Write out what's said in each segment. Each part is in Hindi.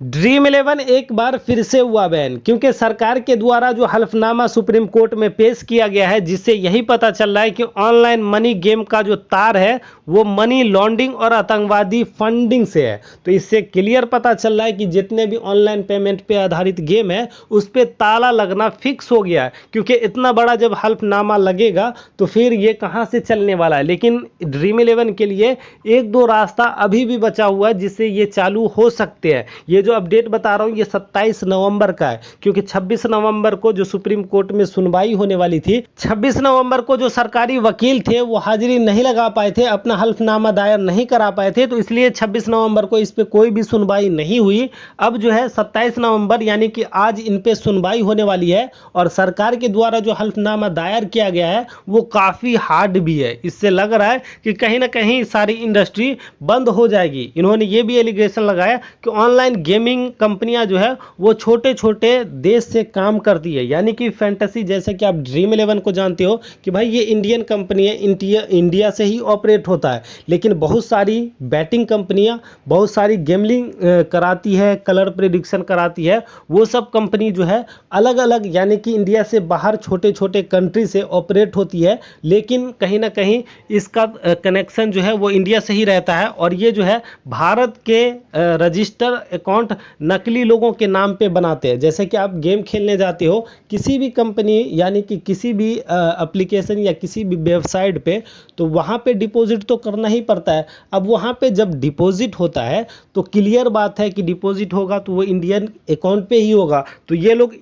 ड्रीम 11 एक बार फिर से हुआ बैन, क्योंकि सरकार के द्वारा जो हल्फनामा सुप्रीम कोर्ट में पेश किया गया है, जिससे यही पता चल रहा है कि ऑनलाइन मनी गेम का जो तार है वो मनी लॉन्ड्रिंग और आतंकवादी फंडिंग से है। तो इससे क्लियर पता चल रहा है कि जितने भी ऑनलाइन पेमेंट पे आधारित गेम है उस पर ताला लगना फिक्स हो गया है, क्योंकि इतना बड़ा जब हल्फनामा लगेगा तो फिर ये कहाँ से चलने वाला है। लेकिन ड्रीम 11 के लिए एक दो रास्ता अभी भी बचा हुआ है जिससे ये चालू हो सकते हैं। ये जो अपडेट बता रहा हूँ ये 27 नवंबर का है, क्योंकि 26 नवंबर को जो सुप्रीम कोर्ट में सुनवाई होने वाली थी, 26 नवंबर को जो सरकारी वकील थे वो हाजिरी नहीं लगा पाए थे, अपना हल्फनामा दायर नहीं करा पाए थे, तो इसलिए 26 नवंबर को इस पे कोई भी सुनवाई नहीं हुई। अब जो है 27 नवंबर यानी कि आज इन पे सुनवाई होने वाली है, और सरकार के द्वारा जो हल्फनामा दायर किया गया है वो काफ़ी हार्ड भी है। इससे लग रहा है कि कहीं ना कहीं सारी इंडस्ट्री बंद हो जाएगी। इन्होंने ये भी एलिगेशन लगाया कि ऑनलाइन गेमिंग कंपनियां जो है वो छोटे छोटे देश से काम करती है, यानी कि फैंटेसी, जैसे कि आप ड्रीम 11 को जानते हो कि भाई ये इंडियन कंपनी है, इंडिया से ही ऑपरेट होता है, लेकिन बहुत सारी बैटिंग कंपनियां, बहुत सारी गेमलिंग कराती है, कलर प्रेडिक्शन कराती है, वो सब कंपनी जो है अलग अलग यानी कि इंडिया से बाहर छोटे छोटे कंट्री से ऑपरेट होती है, लेकिन कहीं ना कहीं इसका कनेक्शन जो है वो इंडिया से ही रहता है। और ये जो है भारत के रजिस्टर अकाउंट नकली लोगों के नाम पे बनाते हैं। जैसे कि आप गेम खेलने जाते हो किसी भी कंपनी यानी कि किसी भी एप्लीकेशन या किसी भी वेबसाइट पे, तो वहाँ पे डिपॉजिट तो करना ही पड़ता है। अब वहाँ पे जब डिपॉजिट होता है तो क्लियर बात है कि डिपॉजिट होगा तो वो इंडियन अकाउंट पे ही होगा। तो ये लोग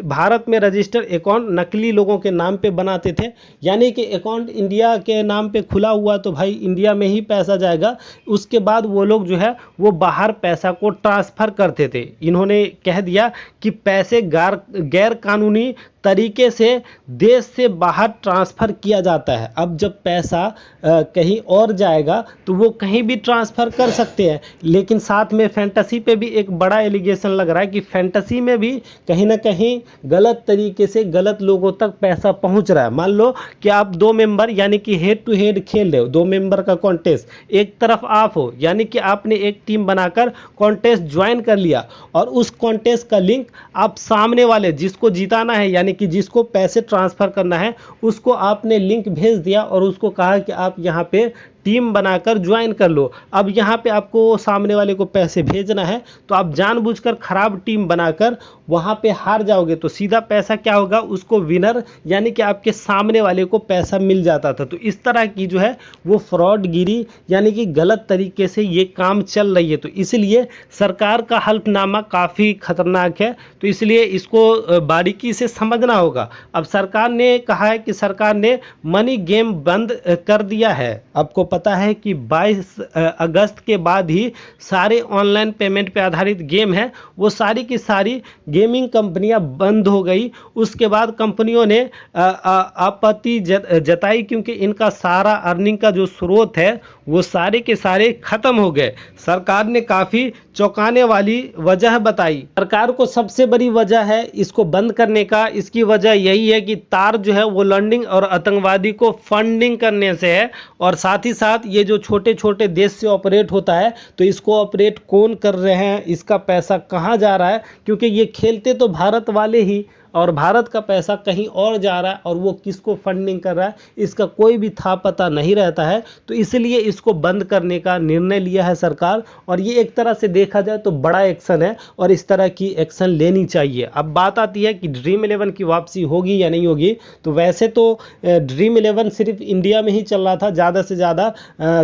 भारत में रजिस्टर अकाउंट नकली लोगों के नाम पे बनाते थे, यानी कि अकाउंट इंडिया के नाम पे खुला हुआ तो भाई इंडिया में ही पैसा जाएगा, उसके बाद वो लोग जो है वो बाहर पैसा को ट्रांसफ़र करते थे। इन्होंने कह दिया कि पैसे गैर कानूनी तरीके से देश से बाहर ट्रांसफ़र किया जाता है। अब जब पैसा कहीं और जाएगा तो वो कहीं भी ट्रांसफ़र कर सकते हैं, लेकिन साथ में फैंटेसी पे भी एक बड़ा एलिगेशन लग रहा है कि फैंटेसी में भी कहीं ना कहीं गलत तरीके से गलत लोगों तक पैसा पहुंच रहा है। मान लो कि आप दो मेंबर यानी कि हेड टू हेड खेल रहे हो, दो मेंबर का कॉन्टेस्ट, एक तरफ आप हो यानी कि आपने एक टीम बनाकर कॉन्टेस्ट ज्वाइन कर लिया, और उस कॉन्टेस्ट का लिंक आप सामने वाले जिसको जिताना है यानी कि जिसको पैसे ट्रांसफ़र करना है उसको आपने लिंक भेज दिया और उसको कहा कि आप यहाँ पे टीम बनाकर ज्वाइन कर लो। अब यहाँ पे आपको सामने वाले को पैसे भेजना है तो आप जानबूझकर खराब टीम बनाकर वहाँ पे हार जाओगे, तो सीधा पैसा क्या होगा, उसको विनर यानी कि आपके सामने वाले को पैसा मिल जाता था। तो इस तरह की जो है वो फ्रॉडगिरी यानी कि गलत तरीके से ये काम चल रही है। तो इसलिए सरकार का हल्फनामा काफ़ी खतरनाक है, तो इसलिए इसको बारीकी से समझना होगा। अब सरकार ने कहा है कि सरकार ने मनी गेम बंद कर दिया है। आपको पता है कि 22 अगस्त के बाद ही सारे ऑनलाइन पेमेंट पे आधारित गेम है वो सारी की सारी गेमिंग कंपनियां बंद हो गई। उसके बाद कंपनियों ने आपत्ति जताई, क्योंकि इनका सारा अर्निंग का जो स्रोत है वो सारे के सारे खत्म हो गए। सरकार ने काफ़ी चौंकाने वाली वजह बताई। सरकार को सबसे बड़ी वजह है इसको बंद करने का, इसकी वजह यही है कि तार जो है वो लॉन्ड्रिंग और आतंकवादी को फंडिंग करने से है, और साथ ही साथ ये जो छोटे छोटे देश से ऑपरेट होता है तो इसको ऑपरेट कौन कर रहे हैं, इसका पैसा कहाँ जा रहा है, क्योंकि ये खेलते तो भारत वाले ही, और भारत का पैसा कहीं और जा रहा है और वो किसको फंडिंग कर रहा है इसका कोई भी था पता नहीं रहता है। तो इसलिए इसको बंद करने का निर्णय लिया है सरकार, और ये एक तरह से देखा जाए तो बड़ा एक्शन है और इस तरह की एक्शन लेनी चाहिए। अब बात आती है कि ड्रीम 11 की वापसी होगी या नहीं होगी। तो वैसे तो ड्रीम 11 सिर्फ इंडिया में ही चल रहा था, ज़्यादा से ज़्यादा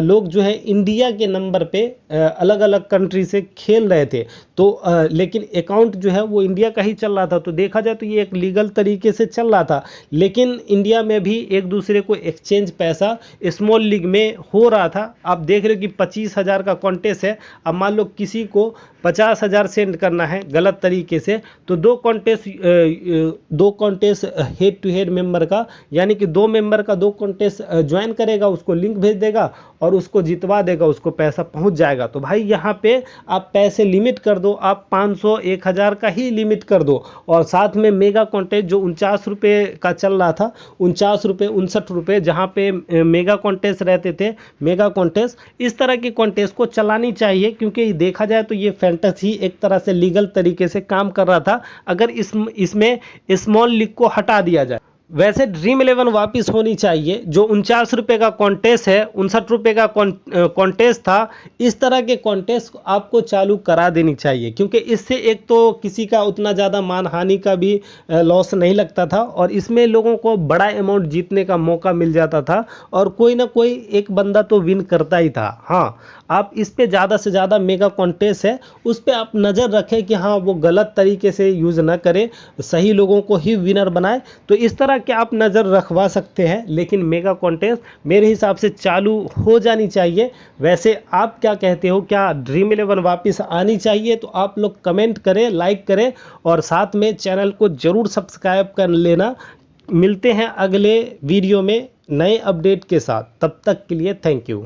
लोग जो है इंडिया के नंबर पे अलग अलग कंट्री से खेल रहे थे, तो लेकिन अकाउंट जो है वो इंडिया का ही चल रहा था। तो देखा जाए तो ये एक लीगल तरीके से चल रहा था, लेकिन इंडिया में भी एक दूसरे को एक्सचेंज पैसा स्मॉल लीग में हो रहा था। आप देख रहे हो कि 25,000 का कॉन्टेस्ट है। अब मान लो किसी को 50,000 सेंड करना है गलत तरीके से, तो दो contest head to head member का यानी कि दो मेंबर का दो कॉन्टेस्ट ज्वाइन करेगा, उसको लिंक भेज देगा और उसको जितवा देगा, उसको पैसा पहुंच जाएगा। तो भाई यहाँ पे आप पैसे लिमिट कर दो, आप 500 1000 का ही लिमिट कर दो, और साथ में मेगा कॉन्टेस्ट जो 49 रुपये का चल रहा था, 49 रुपये 59 रुपये, जहाँ पे मेगा कॉन्टेस्ट रहते थे, मेगा कॉन्टेस्ट, इस तरह के कॉन्टेस्ट को चलानी चाहिए, क्योंकि देखा जाए तो ये फैंटेसी एक तरह से लीगल तरीके से काम कर रहा था अगर इसमें स्मॉल लीग को हटा दिया जाए। वैसे ड्रीम 11 वापस होनी चाहिए। जो 49 रुपये का कॉन्टेस्ट है, 59 रुपये का कॉन्टेस्ट था, इस तरह के कॉन्टेस्ट आपको चालू करा देनी चाहिए, क्योंकि इससे एक तो किसी का उतना ज़्यादा मानहानि का भी लॉस नहीं लगता था और इसमें लोगों को बड़ा अमाउंट जीतने का मौका मिल जाता था और कोई ना कोई एक बंदा तो विन करता ही था। हाँ, आप इस पे ज़्यादा से ज़्यादा मेगा कॉन्टेस्ट है उस पर आप नज़र रखें कि हाँ वो गलत तरीके से यूज़ ना करें, सही लोगों को ही विनर बनाए। तो इस तरह के आप नज़र रखवा सकते हैं, लेकिन मेगा कॉन्टेस्ट मेरे हिसाब से चालू हो जानी चाहिए। वैसे आप क्या कहते हो, क्या ड्रीम 11 वापस आनी चाहिए? तो आप लोग कमेंट करें, लाइक करें और साथ में चैनल को ज़रूर सब्सक्राइब कर लेना। मिलते हैं अगले वीडियो में नए अपडेट के साथ, तब तक के लिए थैंक यू।